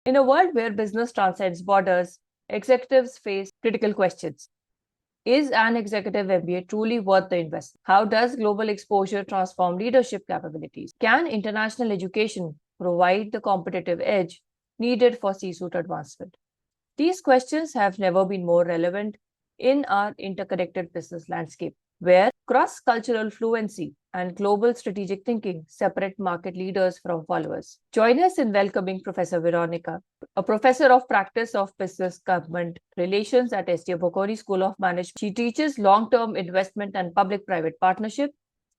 In a world where business transcends borders, executives face critical questions. Is an executive MBA truly worth the investment? How does global exposure transform leadership capabilities? Can international education provide the competitive edge needed for C-suite advancement? These questions have never been more relevant in our interconnected business landscape, where cross-cultural fluency and global strategic thinking separate market leaders from followers. Join us in welcoming Professor Veronica, a professor of practice of business government relations at SDA Bocconi School of Management. She teaches long-term investment and public-private partnership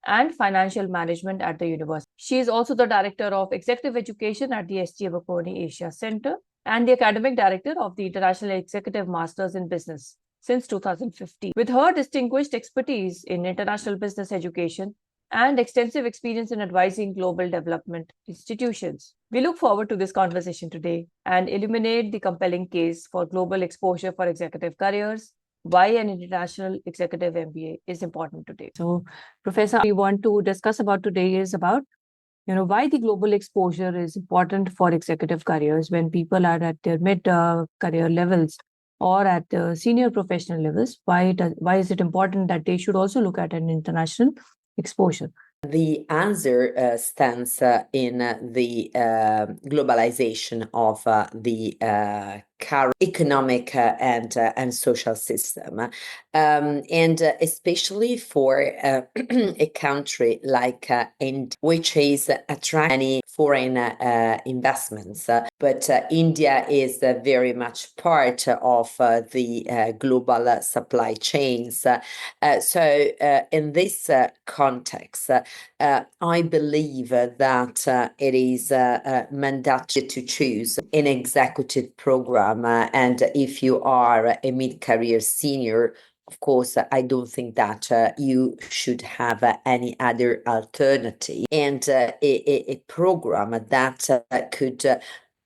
and financial management at the university. She is also the director of executive education at the SDA Bocconi Asia Center and the academic director of the International Executive Masters in Business since 2015. With her distinguished expertise in international business education and extensive experience in advising global development institutions, we look forward to this conversation today and illuminate the compelling case for global exposure for executive careers, why an international executive MBA is important today. So, Professor, we want to discuss about today is about why the global exposure is important for executive careers when people are at their mid career levels or at the senior professional levels. Why is it important that they should also look at an international exposure? The answer stands in the globalization of the current economic and social system, and especially for a country like India, which is attracting many foreign investments. But India is very much part of the global supply chains. So in this context, I believe that it is mandatory to choose an executive program. And if you are a mid-career senior, of course, I don't think that you should have any other alternative. And a program that could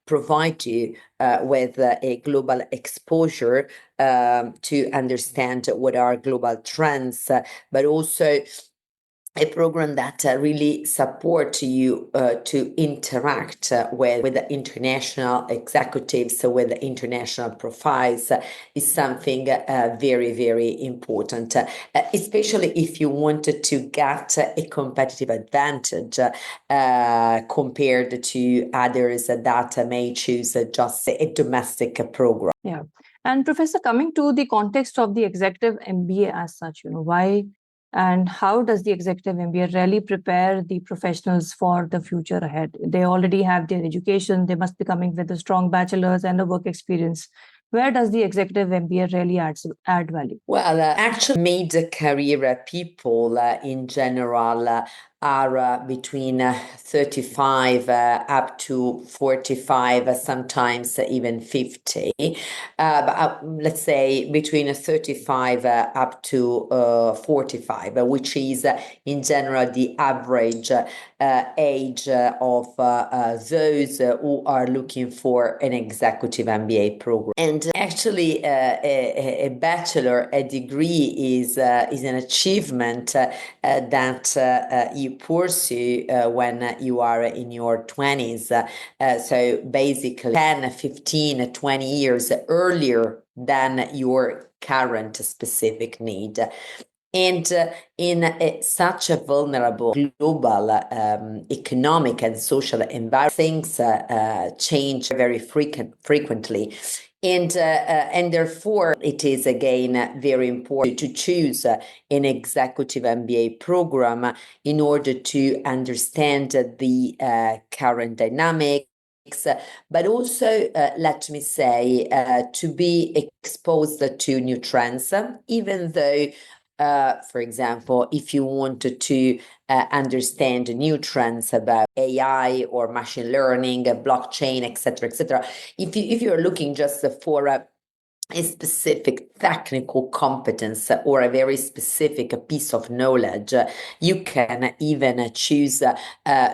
provide you with a global exposure to understand what are global trends, but also a program that really supports you to interact with the international executives, with the international profiles, is something very, very important, especially if you wanted to get a competitive advantage compared to others that may choose just a domestic program. Yeah. And Professor, coming to the context of the executive MBA as such, why and how does the executive MBA really prepare the professionals for the future ahead? They already have their education. They must be coming with a strong bachelor's and a work experience. Where does the executive MBA really add value? Well, actually, mid-career people in general are between 35 up to 45, sometimes even 50. But let's say between 35 up to 45, which is in general the average age of those who are looking for an executive MBA program. And actually, a bachelor, a degree is an achievement that you pursue when you are in your 20s. So basically 10, 15, 20 years earlier than your current specific need. And in such a vulnerable global economic and social environment, things change very frequently. And therefore, it is again very important to choose an executive MBA program in order to understand the current dynamics, but also, let me say, to be exposed to new trends, even though for example, if you wanted to understand new trends about AI or machine learning, blockchain, etc., if you're looking just for a specific technical competence or a very specific piece of knowledge, you can even choose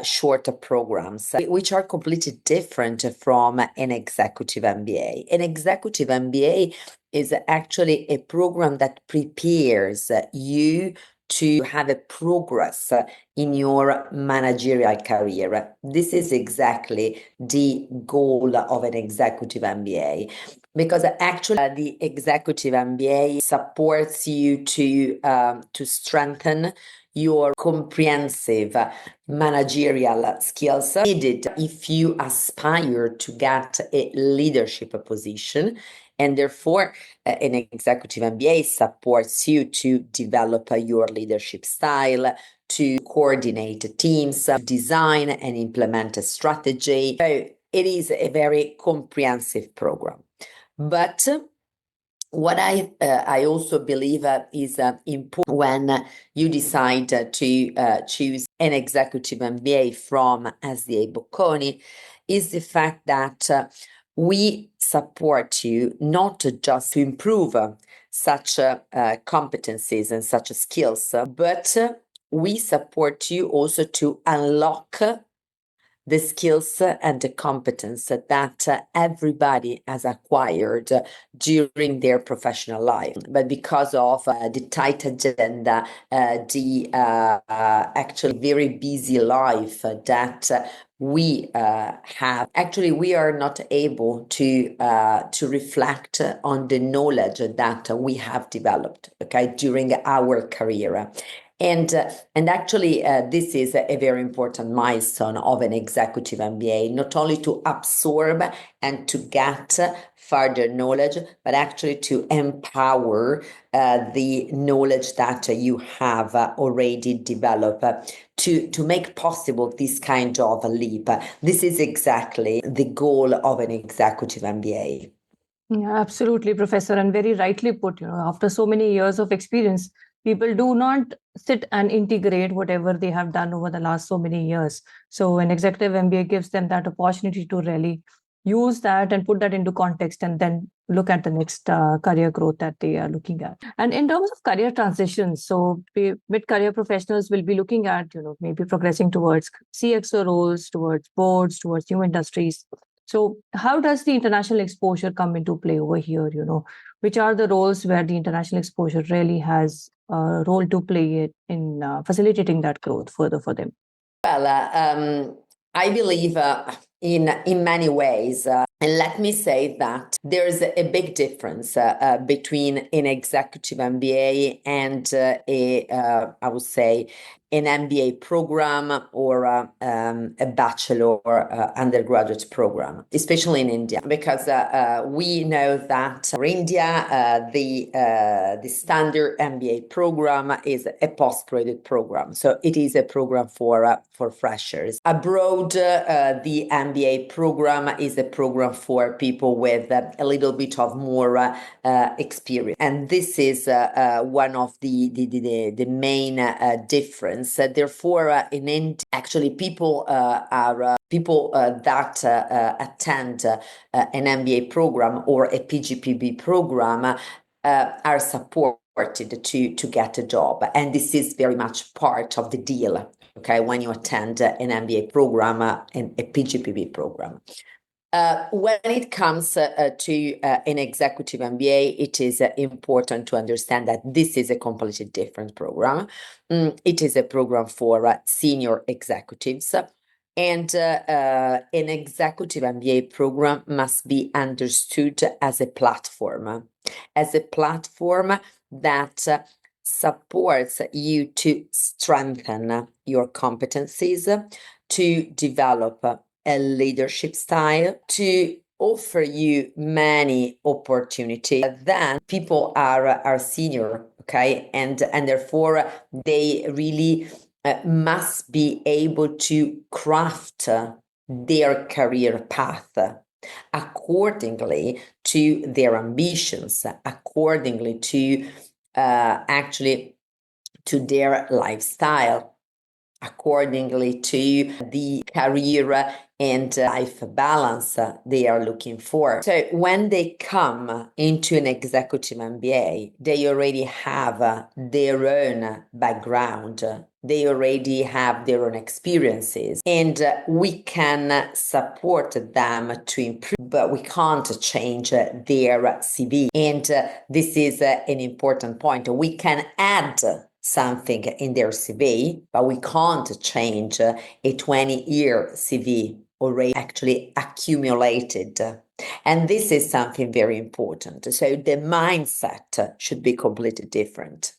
shorter programs, which are completely different from an executive MBA. An executive MBA is actually a program that prepares you to have a progress in your managerial career. This is exactly the goal of an executive MBA, because actually the executive MBA supports you to strengthen your comprehensive managerial skills needed if you aspire to get a leadership position. And therefore, an executive MBA supports you to develop your leadership style, to coordinate teams, design and implement a strategy. So it is a very comprehensive program. But what I also believe is important when you decide to choose an executive MBA from SDA Bocconi is the fact that we support you not just to improve such competencies and such skills, but we support you also to unlock the skills and the competence that everybody has acquired during their professional life. But because of the tight agenda, the actually very busy life that we have, actually we are not able to reflect on the knowledge that we have developed, okay, during our career. And actually, this is a very important milestone of an executive MBA, not only to absorb and to get further knowledge, but actually to empower the knowledge that you have already developed to make possible this kind of a leap. This is exactly the goal of an executive MBA. Yeah, absolutely, Professor, and very rightly put. After so many years of experience, people do not sit and integrate whatever they have done over the last so many years. So an executive MBA gives them that opportunity to really use that and put that into context and then look at the next career growth that they are looking at. And in terms of career transitions, so mid-career professionals will be looking at, maybe progressing towards CXO roles, towards boards, towards new industries. So how does the international exposure come into play over here? Which are the roles where the international exposure really has a role to play in facilitating that growth further for them? Well, I believe in many ways, and let me say that there's a big difference between an executive MBA and I would say, an MBA program or a bachelor undergraduate program, especially in India, because we know that for India, the standard MBA program is a postgraduate program. So it is a program for freshers. Abroad, the MBA program is a program for people with a little bit of more experience. And this is one of the main difference. Therefore, in India, actually, people that attend an MBA program or a PGPB program are supported to get a job. And this is very much part of the deal, okay, when you attend an MBA program and a PGPB program. When it comes to an executive MBA, it is important to understand that this is a completely different program. It is a program for senior executives. And an executive MBA program must be understood as a platform that supports you to strengthen your competencies, to develop a leadership style, to offer you many opportunities. Then people are senior, okay, and therefore they really must be able to craft their career path accordingly to their ambitions, accordingly to actually to their lifestyle, accordingly to the career and life balance they are looking for. So when they come into an executive MBA, they already have their own background. They already have their own experiences, and we can support them to improve, but we can't change their CV. And this is an important point. We can add something in their CV, but we can't change a 20-year CV already actually accumulated. And this is something very important. So the mindset should be completely different.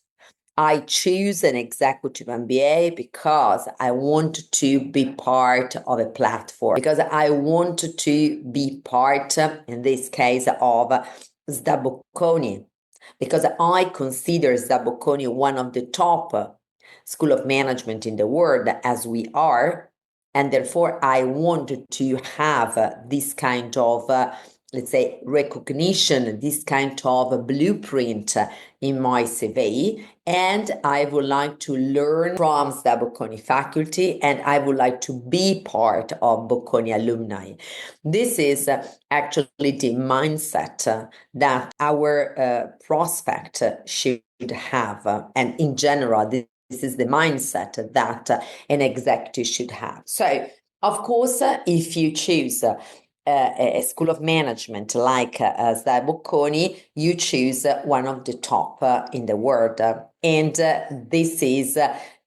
I choose an executive MBA because I want to be part of a platform, because I want to be part, in this case, of SDA Bocconi, because I consider SDA Bocconi one of the top school of management in the world, as we are, and therefore I want to have this kind of let's say recognition, this kind of blueprint in my CV, and I would like to learn from the Bocconi faculty, and I would like to be part of Bocconi alumni. This is actually the mindset that our prospect should have, and in general, this is the mindset that an executive should have. So, of course, if you choose a school of management like SDA Bocconi, you choose one of the top in the world. And this is,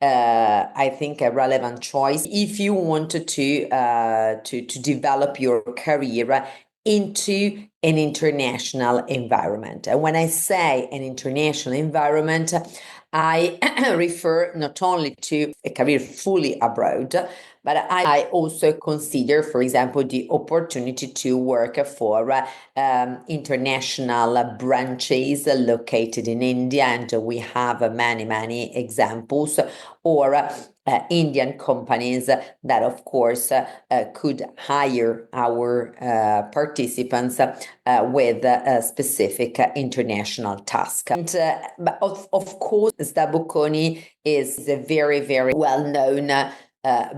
I think, a relevant choice if you wanted to develop your career into an international environment. And when I say an international environment, I refer not only to a career fully abroad, but I also consider, for example, the opportunity to work for international branches located in India, and we have many, many examples, or Indian companies that, of course, could hire our participants with a specific international task. And, but of course, SDA Bocconi is a very, very well-known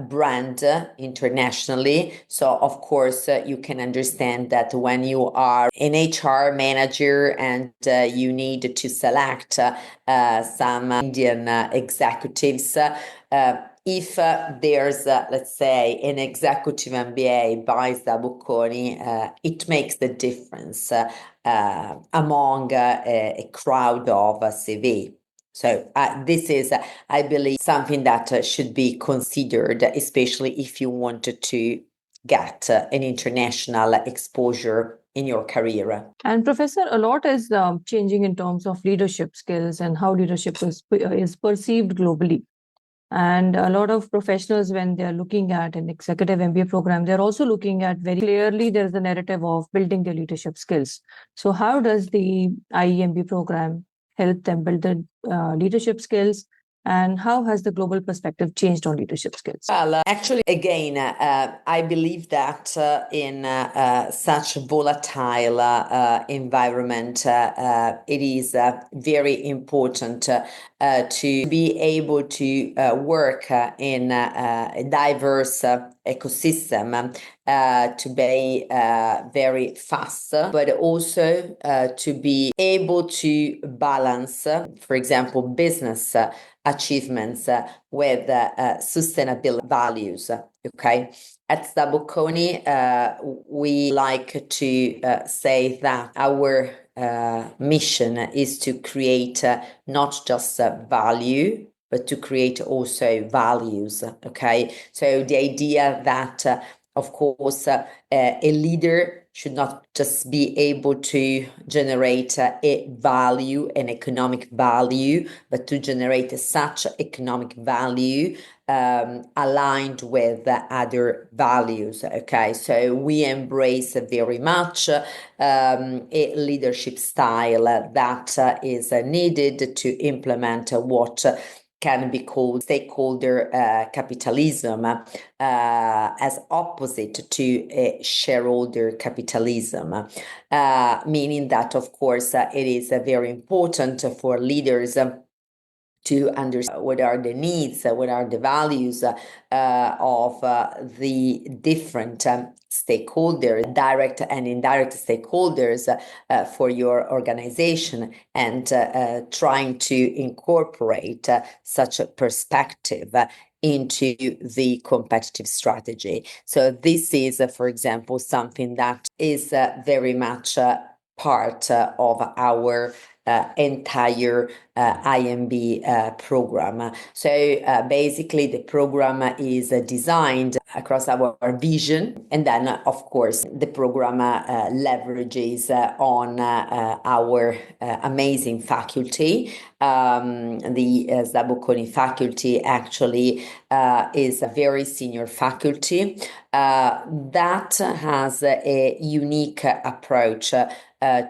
brand internationally. So, of course, you can understand that when you are an HR manager and you need to select some Indian executives, if there's, let's say, an executive MBA by SDA Bocconi, it makes the difference among a crowd of CV. So this is, I believe, something that should be considered, especially if you wanted to get an international exposure in your career. And Professor, a lot is changing in terms of leadership skills and how leadership is perceived globally. And a lot of professionals, when they're looking at an executive MBA program, they're also looking at very clearly there's the narrative of building their leadership skills. So how does the IEMB program help them build the leadership skills? And how has the global perspective changed on leadership skills? Well, actually, again, I believe that in such a volatile environment, it is very important to be able to work in a diverse ecosystem, to be very fast, but also to be able to balance, for example, business achievements with sustainability values. Okay, at SDA Bocconi, we like to say that our mission is to create not just value, but to create also values. Okay, so the idea that, of course, a leader should not just be able to generate a value, an economic value, but to generate such economic value aligned with other values. Okay, so we embrace very much a leadership style that is needed to implement what can be called stakeholder capitalism, as opposite to shareholder capitalism, meaning that, of course, it is very important for leaders to understand what are the needs, what are the values of the different stakeholders, direct and indirect stakeholders for your organization, and trying to incorporate such a perspective into the competitive strategy. So this is, for example, something that is very much part of our entire IEMB program. So basically the program is designed across our vision, and then of course the program leverages on our amazing faculty. The SDA Bocconi faculty actually is a very senior faculty that has a unique approach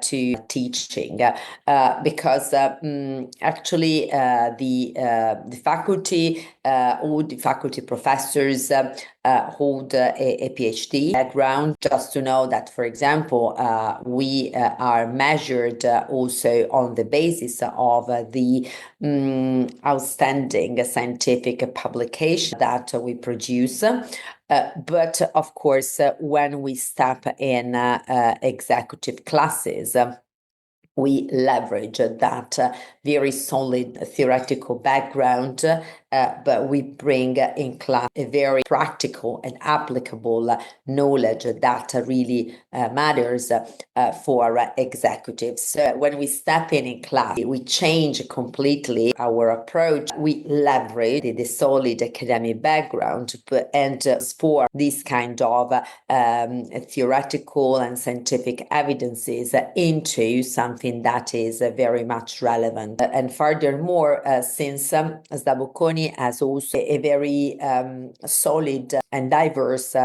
to teaching because actually the faculty, all the faculty professors hold a PhD background. Just to know that, for example, we are measured also on the basis of the outstanding scientific publication that we produce. But of course, when we step in executive classes, we leverage that very solid theoretical background, but we bring in class a very practical and applicable knowledge that really matters for executives. So when we step in class, we change completely our approach. We leverage the solid academic background, and for this kind of theoretical and scientific evidences into something that is very much relevant. And furthermore, since SDA Bocconi has also a very solid and diverse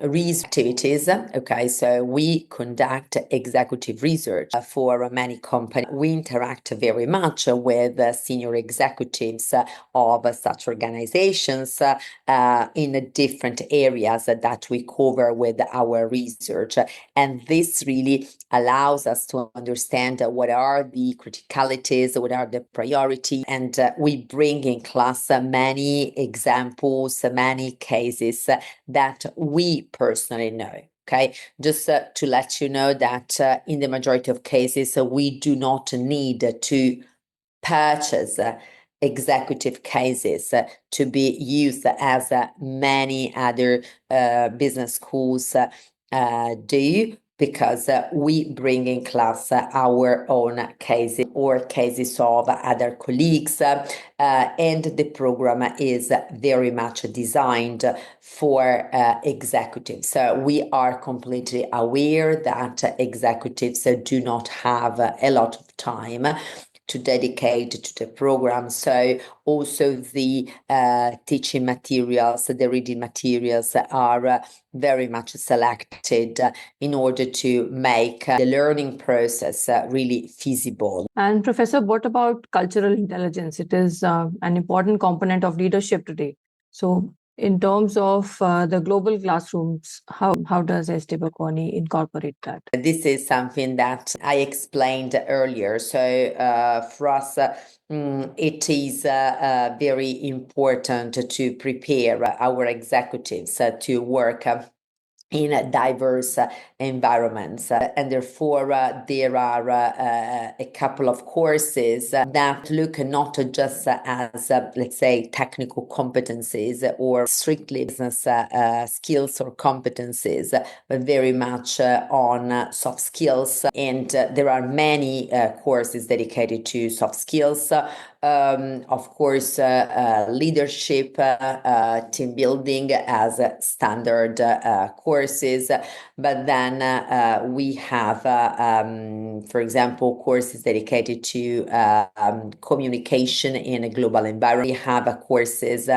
research activities. Okay, so we conduct executive research for many companies. We interact very much with senior executives of such organizations in different areas that we cover with our research. And this really allows us to understand what are the criticalities, what are the priorities, and we bring in class many examples, many cases that we personally know. Okay, just to let you know that in the majority of cases, we do not need to purchase executive cases to be used as many other business schools do, because we bring in class our own cases or cases of other colleagues, and the program is very much designed for executives. So we are completely aware that executives do not have a lot of time to dedicate to the program. So also the teaching materials, the reading materials are very much selected in order to make the learning process really feasible. And Professor, what about cultural intelligence? It is an important component of leadership today. So in terms of the global classrooms, how does SDA Bocconi incorporate that? This is something that I explained earlier. So for us, it is very important to prepare our executives to work in diverse environments, and therefore there are a couple of courses that look not just as let's say technical competencies or strictly business skills or competencies, but very much on soft skills, and there are many courses dedicated to soft skills. Of course, leadership, team building as standard courses, but then we have, for example, courses dedicated to communication in a global environment. We have courses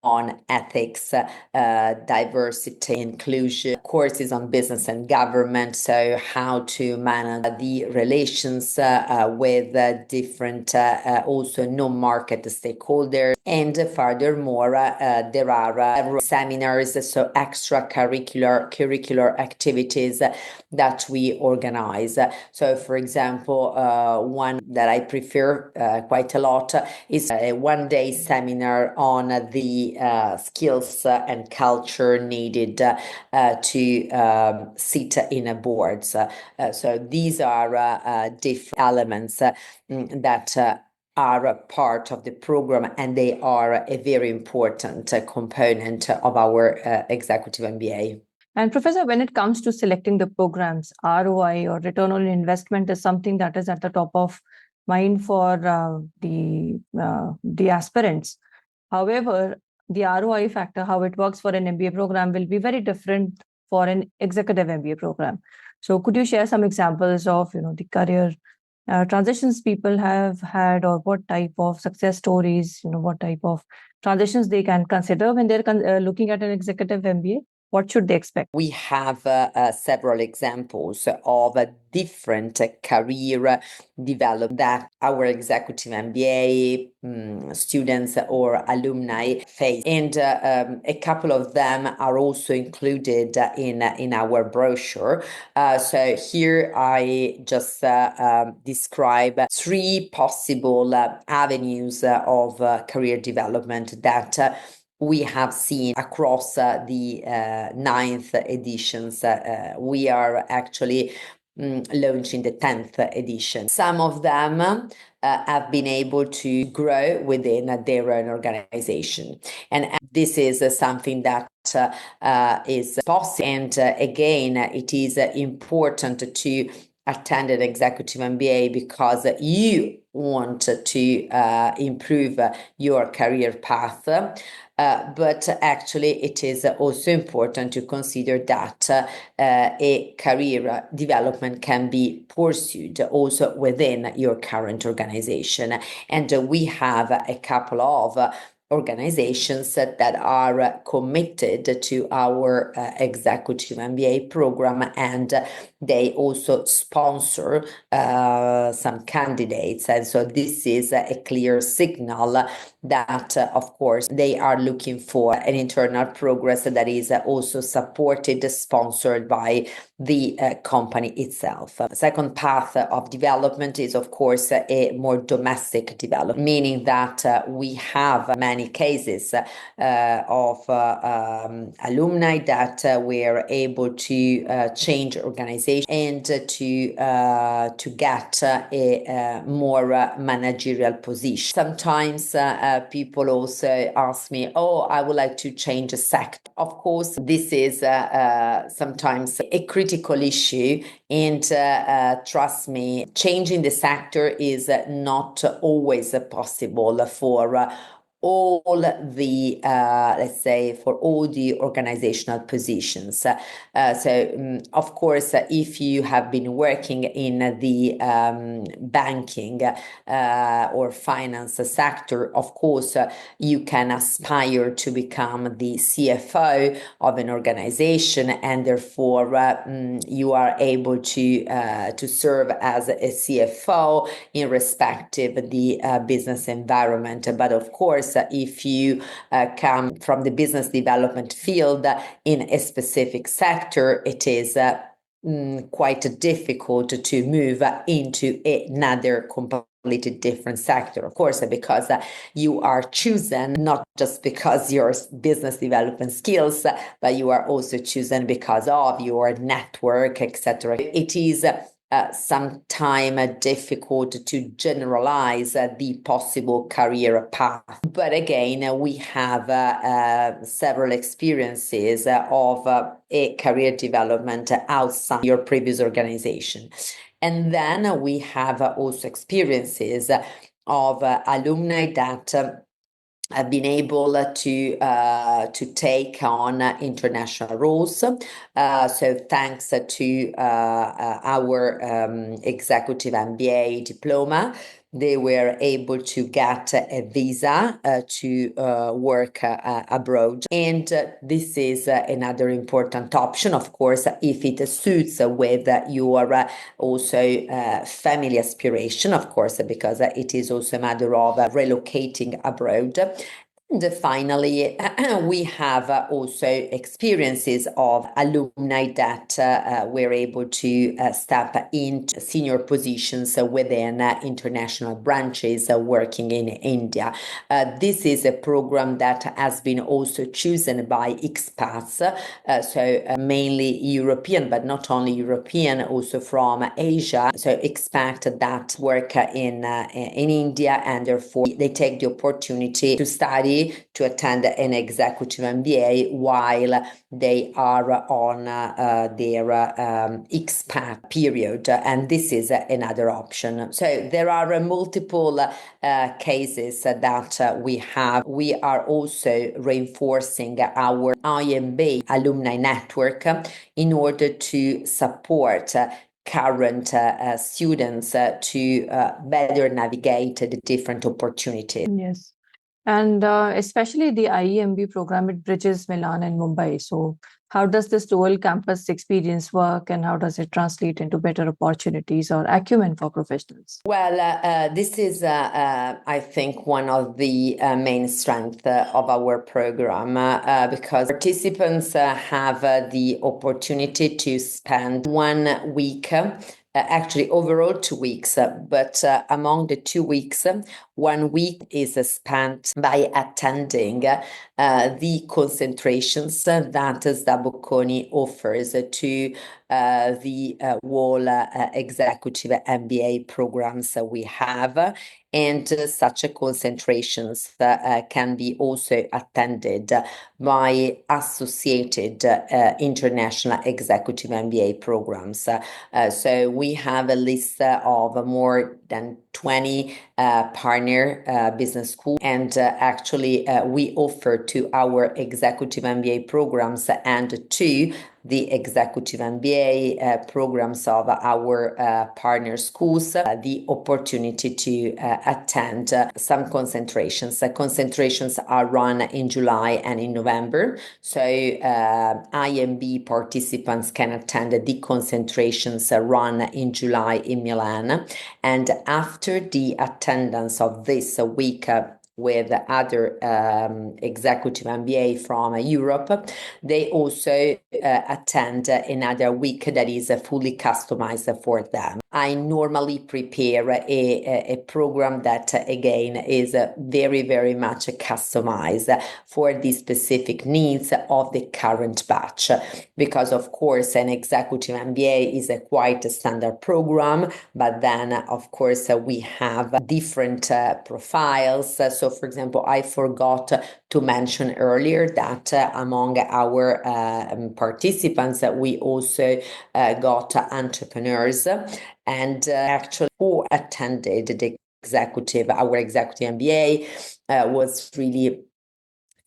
on ethics, diversity, inclusion, courses on business and government, so how to manage the relations with different also non-market stakeholders. And furthermore, there are seminars, so curricular activities that we organize. So for example, one that I prefer quite a lot is a one-day seminar on the skills and culture needed to sit in a board. So these are different elements that are a part of the program, and they are a very important component of our executive MBA. And Professor, when it comes to selecting the programs, ROI or return on investment is something that is at the top of mind for the aspirants. However, the ROI factor, how it works for an MBA program, will be very different for an executive MBA program. So, could you share some examples of the career transitions people have had, or what type of success stories, what type of transitions they can consider when they're looking at an executive MBA? What should they expect? We have several examples of different career development that our executive MBA students or alumni face. And a couple of them are also included in our brochure. So here I just describe three possible avenues of career development that we have seen across the ninth editions. We are actually launching the 10th edition. Some of them have been able to grow within their own organization. And this is something that is possible. And again, it is important to attend an executive MBA because you want to improve your career path. But actually, it is also important to consider that a career development can be pursued also within your current organization. And we have a couple of organizations that are committed to our executive MBA program, and they also sponsor some candidates. And so this is a clear signal that, of course, they are looking for an internal progress that is also supported, sponsored by the company itself. The second path of development is, of course, a more domestic development, meaning that we have many cases of alumni that were able to change organization and to get a more managerial position. Sometimes people also ask me, oh, I would like to change a sector. Of course, this is sometimes a critical issue, and trust me, changing the sector is not always possible for all the, let's say, for all the organizational positions. Of course, if you have been working in the banking or finance sector, of course, you can aspire to become the CFO of an organization, and therefore you are able to serve as a CFO in respective the business environment. But of course, if you come from the business development field in a specific sector, it is quite difficult to move into another completely different sector, of course, because you are chosen not just because your business development skills, but you are also chosen because of your network, etc. It is sometimes difficult to generalize the possible career path. But again, we have several experiences of a career development outside your previous organization. And then we have also experiences of alumni that have been able to take on international roles. So thanks to our executive MBA diploma, they were able to get a visa to work abroad. And this is another important option, of course, if it suits with your also family aspiration, of course, because it is also a matter of relocating abroad. And finally, we have also experiences of alumni that were able to step into senior positions within international branches working in India. This is a program that has been also chosen by expats, so mainly European, but not only European, also from Asia. So expat that work in India, and therefore they take the opportunity to study Italy to attend an executive MBA while they are on their expat period, and this is another option. So there are multiple cases that we have. We are also reinforcing our IEMB alumni network in order to support current students to better navigate the different opportunities. Yes. And especially the IEMB program, it bridges Milan and Mumbai. So how does this dual campus experience work, and how does it translate into better opportunities or acumen for professionals? Well, this is, I think, one of the main strengths of our program because participants have the opportunity to spend 1 week. Actually, overall 2 weeks, but among the 2 weeks, 1 week is spent by attending the concentrations that SDA Bocconi offers to the whole executive MBA programs we have, and such concentrations can be also attended by associated international executive MBA programs. So we have a list of more than 20 partner business schools, and actually we offer to our executive MBA programs and to the executive MBA programs of our partner schools the opportunity to attend some concentrations. Concentrations are run in July and in November. So IEMB participants can attend the concentrations run in July in Milan. And after the attendance of this week with other executive MBA from Europe, they also attend another week that is fully customized for them. I normally prepare a program that, again, is very, very much customized for the specific needs of the current batch. Because, of course, an executive MBA is a quite standard program, but then, of course, we have different profiles. So, for example, I forgot to mention earlier that among our participants, we also got entrepreneurs, and actually who attended our executive MBA was really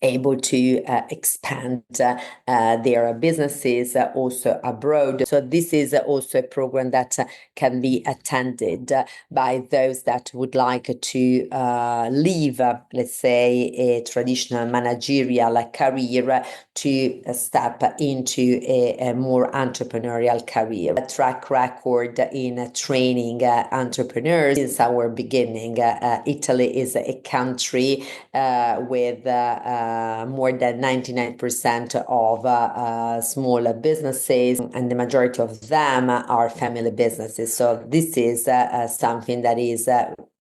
able to expand their businesses also abroad. So this is also a program that can be attended by those that would like to leave, let's say, a traditional managerial career to step into a more entrepreneurial career. A track record in training entrepreneurs since our beginning. Italy is a country with more than 99% of small businesses, and the majority of them are family businesses. So this is something that is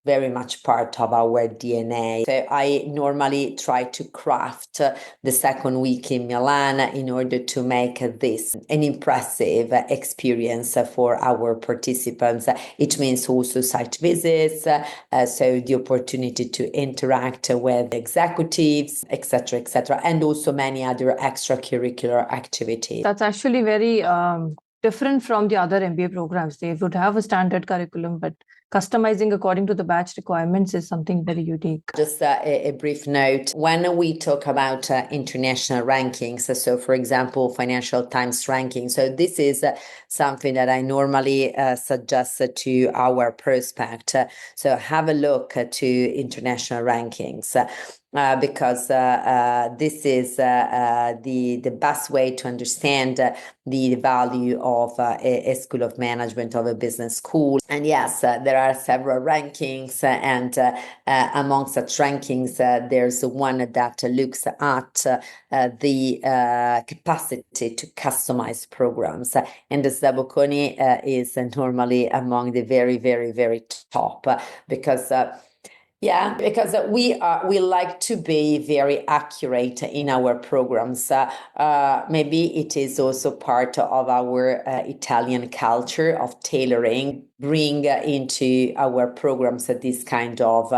very much part of our DNA. So I normally try to craft the second week in Milan in order to make this an impressive experience for our participants. It means also site visits, so the opportunity to interact with executives, etc., etc., and also many other extracurricular activities. That's actually very different from the other MBA programs. They would have a standard curriculum, but customizing according to the batch requirements is something very unique. Just a brief note, when we talk about international rankings, so for example, Financial Times ranking, so this is something that I normally suggest to our prospect. So have a look to international rankings. Because this is the best way to understand the value of a school of management, of a business school. And yes, there are several rankings, and among such rankings, there's one that looks at the capacity to customize programs. And the SDA Bocconi is normally among the very, very, very top, because we like to be very accurate in our programs. Maybe it is also part of our Italian culture of tailoring. bring into our programs this kind of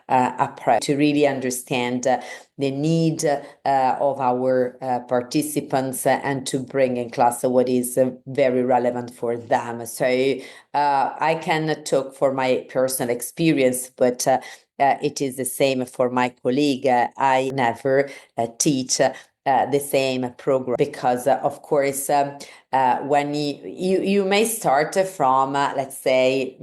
approach to really understand the need of our participants and to bring in class what is very relevant for them. So I can talk for my personal experience, but it is the same for my colleague. I never teach the same program because, of course, when you may start from, let's say,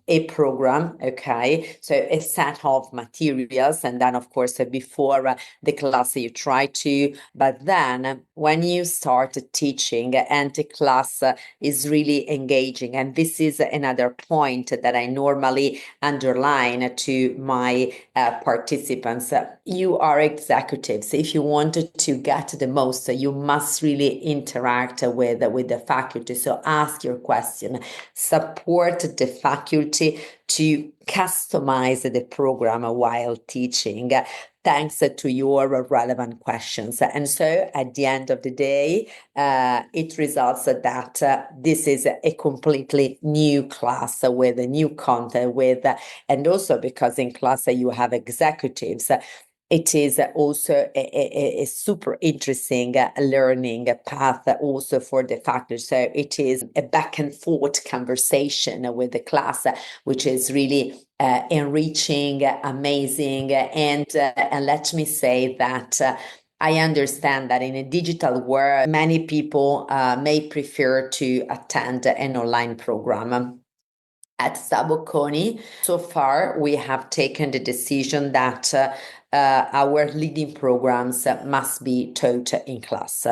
a program, okay, so a set of materials, and then, of course, before the class you try to, but then when you start teaching and the class is really engaging, and this is another point that I normally underline to my participants, you are executives. If you want to get the most, you must really interact with the faculty. So ask your question, support the faculty to customize the program while teaching, thanks to your relevant questions. And so at the end of the day, it results that this is a completely new class with a new content, and also because in class you have executives, it is also a super interesting learning path also for the faculty. So it is a back and forth conversation with the class, which is really enriching, amazing. And let me say that I understand that in a digital world, many people may prefer to attend an online program. At SDA Bocconi, so far we have taken the decision that our leading programs must be taught in class.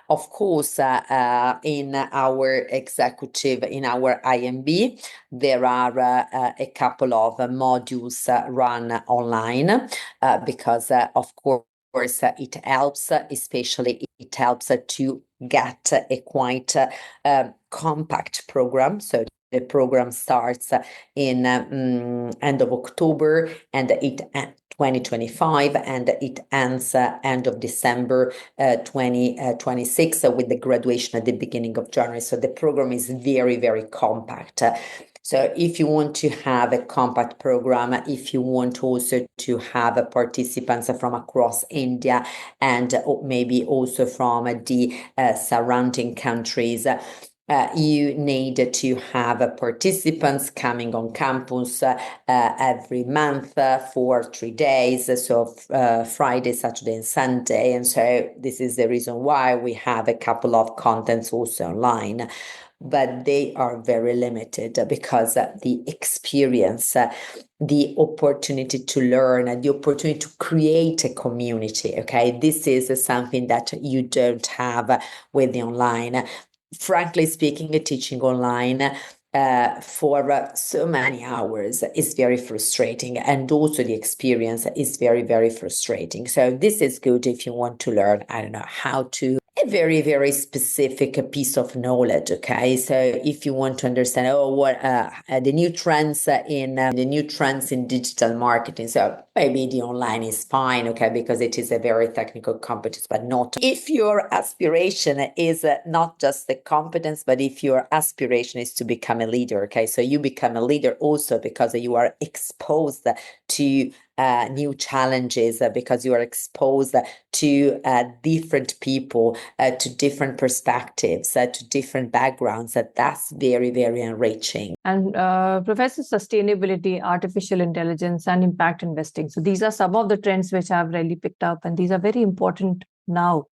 Of course, in our executive, in our IEMB, there are a couple of modules run online because, of course, it helps, especially it helps to get a quite compact program. So the program starts in end of October and it 2025 and it ends end of December 2026 with the graduation at the beginning of January. So the program is very, very compact. So if you want to have a compact program, if you want also to have participants from across India and maybe also from the surrounding countries, you need to have participants coming on campus every month for 3 days, so Friday, Saturday, and Sunday. And so this is the reason why we have a couple of contents also online. But they are very limited because the experience, the opportunity to learn, the opportunity to create a community, okay, this is something that you don't have with the online. Frankly speaking, teaching online for so many hours is very frustrating, and also the experience is very, very frustrating. So this is good if you want to learn, I don't know, how to a very, very specific piece of knowledge. Okay, so if you want to understand, what the new trends in digital marketing, so maybe the online is fine, okay, because it is a very technical competence, but not if your aspiration is not just the competence, but if your aspiration is to become a leader. Okay, so you become a leader also because you are exposed to new challenges, because you are exposed to different people, to different perspectives, to different backgrounds. That's very, very enriching. And Professor, sustainability, artificial intelligence, and impact investing. So these are some of the trends which have really picked up, and these are very important now.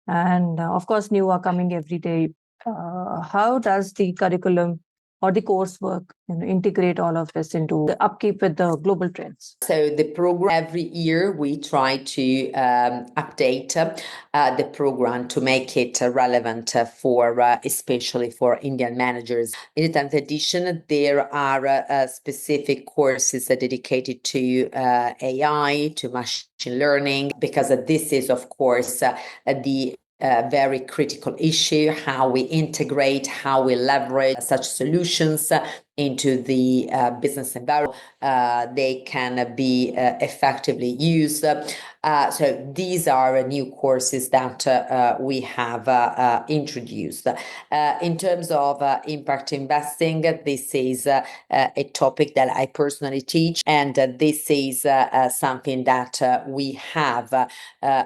And of course, new are coming every day. How does the curriculum or the coursework integrate all of this into the upkeep with the global trends? So the program, every year we try to update the program to make it relevant for especially for Indian managers. In the 10th edition, there are specific courses dedicated to AI, to machine learning, because this is, of course, the very critical issue, how we integrate, how we leverage such solutions into the business environment, they can be effectively used. So these are new courses that we have introduced. In terms of impact investing, this is a topic that I personally teach, and this is something that we have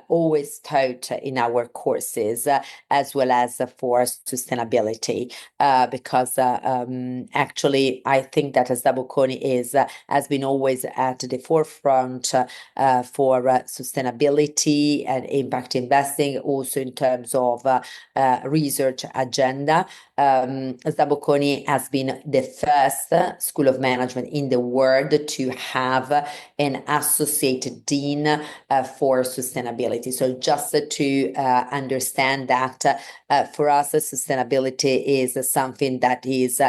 always taught in our courses, as well as for sustainability, because actually I think that SDA Bocconi has been always at the forefront for sustainability and impact investing, also in terms of research agenda. SDA Bocconi has been the first school of management in the world to have an associate dean for sustainability. So just to understand that for us, sustainability is something that is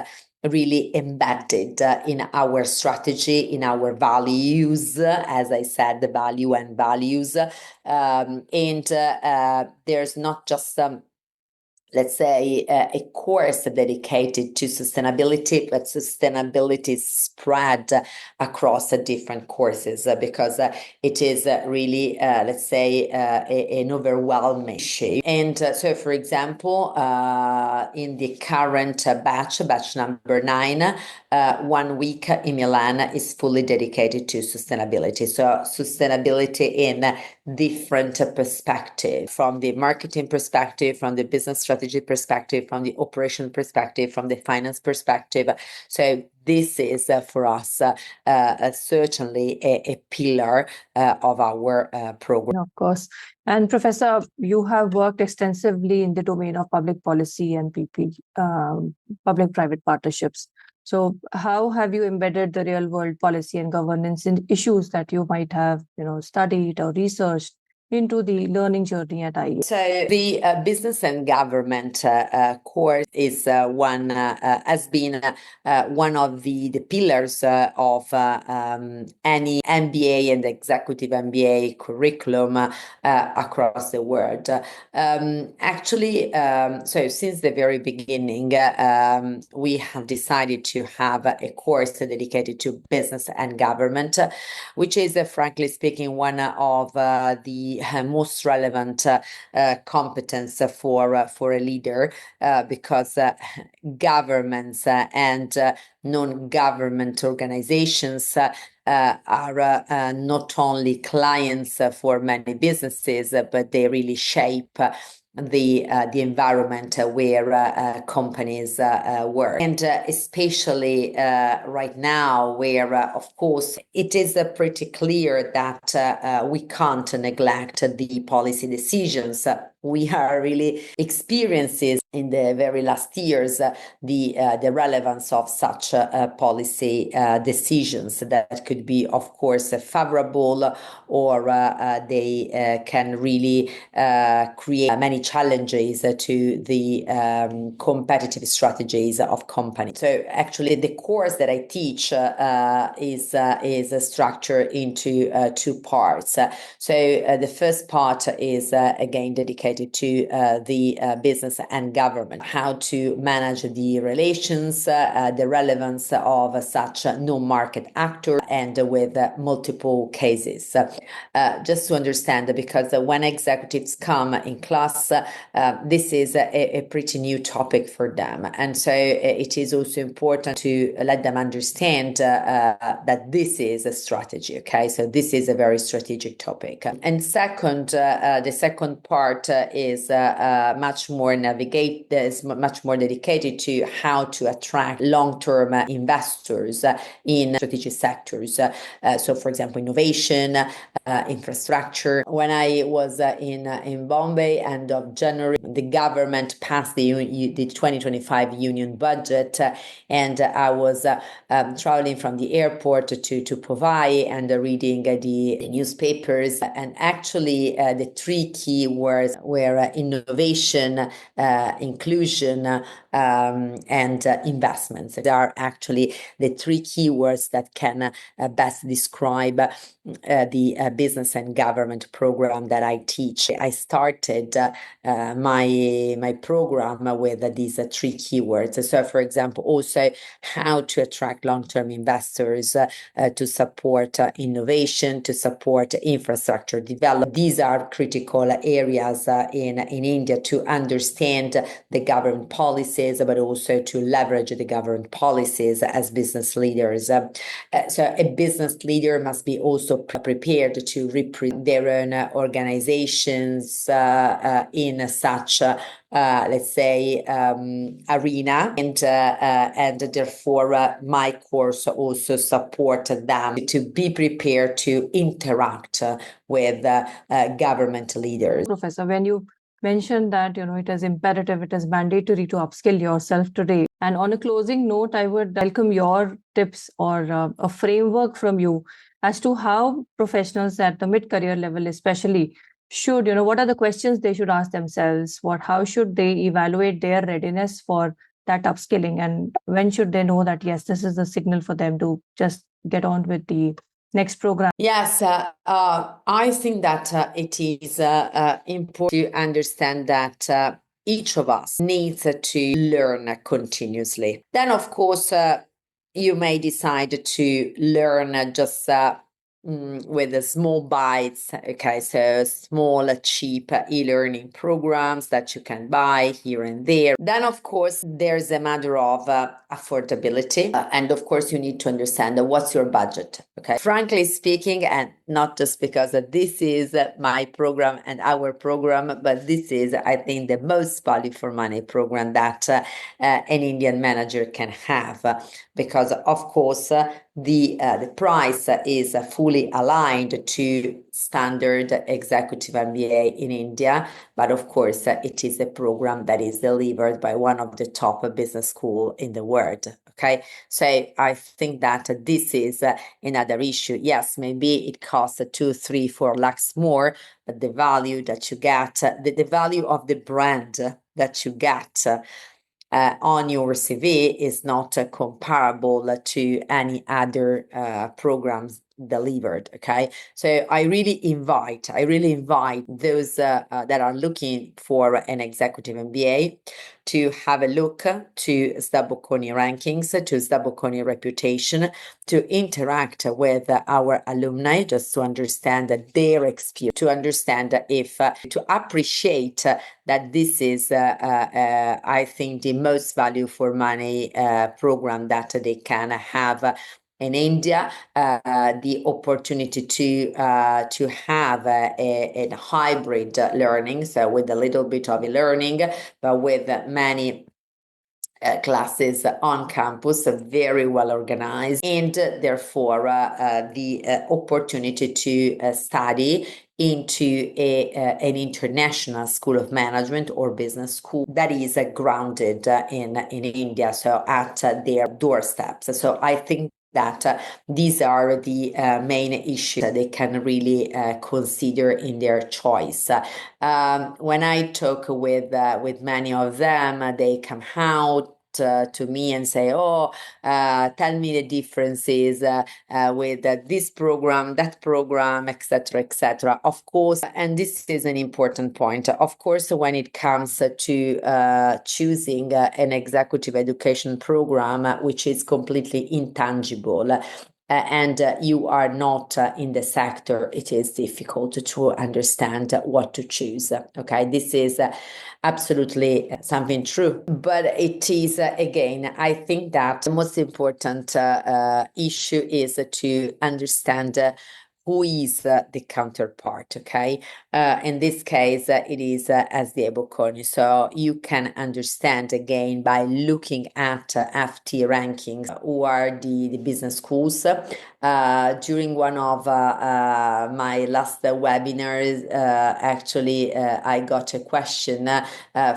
really embedded in our strategy, in our values, as I said, the value and values. And there's not just let's say, a course dedicated to sustainability, but sustainability is spread across different courses because it is really, let's say, an overwhelming issue. And so, for example, in the current batch number 9, 1 week in Milan is fully dedicated to sustainability. So sustainability in different perspective, from the marketing perspective, from the business strategy perspective, from the operation perspective, from the finance perspective. So this is for us certainly a pillar of our program. Of course. And Professor, you have worked extensively in the domain of public policy and public-private partnerships. So how have you embedded the real-world policy and governance in issues that you might have, studied or researched into the learning journey at IEMB? So the business and government course is has been one of the pillars of any MBA and executive MBA curriculum across the world. Actually, so since the very beginning, we have decided to have a course dedicated to business and government, which is, frankly speaking, one of the most relevant competence for a leader, because governments and non-government organizations are not only clients for many businesses, but they really shape the environment where companies work, and especially right now, where of course it is pretty clear that we can't neglect the policy decisions. We are really experiencing in the very last years the relevance of such policy decisions that could be, of course, favorable, or they can really create many challenges to the competitive strategies of companies. So actually the course that I teach is structured into 2 parts. So the first part is again dedicated to the business and government, how to manage the relations, the relevance of such non-market actor, and with multiple cases. Just to understand, because when executives come in class, this is a pretty new topic for them. And so it is also important to let them understand that this is a strategy, okay? So this is a very strategic topic. And second, the second part is much more dedicated to how to attract long-term investors in strategic sectors. So, for example, innovation, infrastructure. When I was in Bombay, end of January, the government passed the 2025 union budget, and I was traveling from the airport to Powai and reading the newspapers. And actually, the 3 key words were innovation, inclusion, and investments. They are actually the 3 keywords that can best describe business and government program that I teach. I started my program with these three keywords. So, for example, also how to attract long-term investors, to support innovation, to support infrastructure development. These are critical areas in India to understand the government policies, but also to leverage the government policies as business leaders. So a business leader must be also prepared to represent their own organizations in such let's say, arena, and therefore my course also support them to be prepared to interact with government leaders. Professor, when you mentioned that it is imperative, it is mandatory to upskill yourself today. And on a closing note, I would welcome your tips or a framework from you as to how professionals at the mid-career level, especially, should what are the questions they should ask themselves? How should they evaluate their readiness for that upskilling, and when should they know that yes, this is the signal for them to just get on with the next program? Yes, I think that it is important to understand that each of us needs to learn continuously. Then, of course, you may decide to learn just with the small bites. Okay, so small, cheap e-learning programs that you can buy here and there. Then, of course, there's a matter of affordability. And of course, you need to understand what's your budget. Okay, frankly speaking, and not just because this is my program and our program, but this is, I think, the most value for money program that an Indian manager can have, because of course the price is fully aligned to standard executive MBA in India, but of course it is a program that is delivered by one of the top business schools in the world. Okay, so I think that this is another issue. Yes, maybe it costs 2, 3, 4 lakhs more, but the value that you get, the value of the brand that you get on your CV is not comparable to any other programs delivered. Okay, so I really invite those that are looking for an executive MBA to have a look to SDA Bocconi rankings, to SDA Bocconi reputation, to interact with our alumni, just to understand their experience, to understand if to appreciate that this is I think the most value for money program that they can have in India, the opportunity to have a hybrid learning, so with a little bit of e-learning, but with many classes on campus, very well organized, and therefore the opportunity to study into an international school of management or business school that is grounded in India, so at their doorsteps. So I think that these are the main issues that they can really consider in their choice. When I talk with many of them, they come out to me and say, tell me the differences with this program, that program, etc., etc. Of course, and this is an important point. Of course, when it comes to choosing an executive education program, which is completely intangible, and you are not in the sector, it is difficult to understand what to choose. Okay, this is absolutely something true. But it is, again, I think that the most important issue is to understand who is the counterpart, okay? In this case, it is SDA Bocconi. So you can understand, again, by looking at FT rankings, who are the business schools. During one of my last webinars, actually, I got a question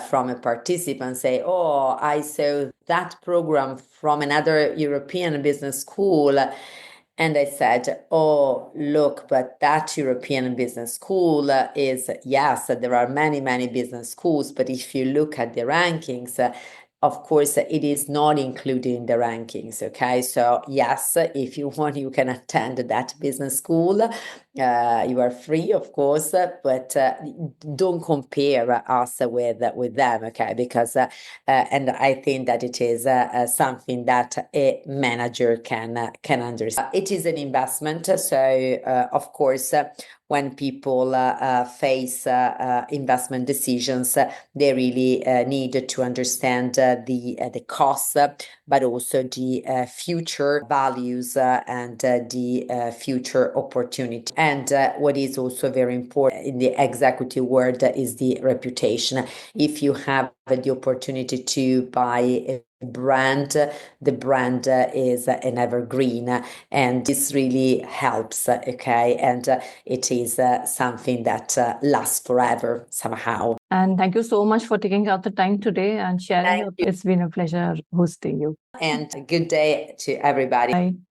from a participant say, I saw that program from another European business school. And I said, look, but that European business school is, yes, there are many, many business schools, but if you look at the rankings, of course, it is not included in the rankings. Okay, so yes, if you want, you can attend that business school. You are free, of course, but don't compare us with them. Okay, because and I think that it is something that a manager can understand. It is an investment, so of course, when people face investment decisions, they really need to understand the costs, but also the future values and the future opportunity. And what is also very important in the executive world is the reputation. If you have the opportunity to buy a brand, the brand is an evergreen, and this really helps. Okay, and it is something that lasts forever somehow. And thank you so much for taking out the time today and sharing. Thank you. It's been a pleasure hosting you. And good day to everybody. Bye.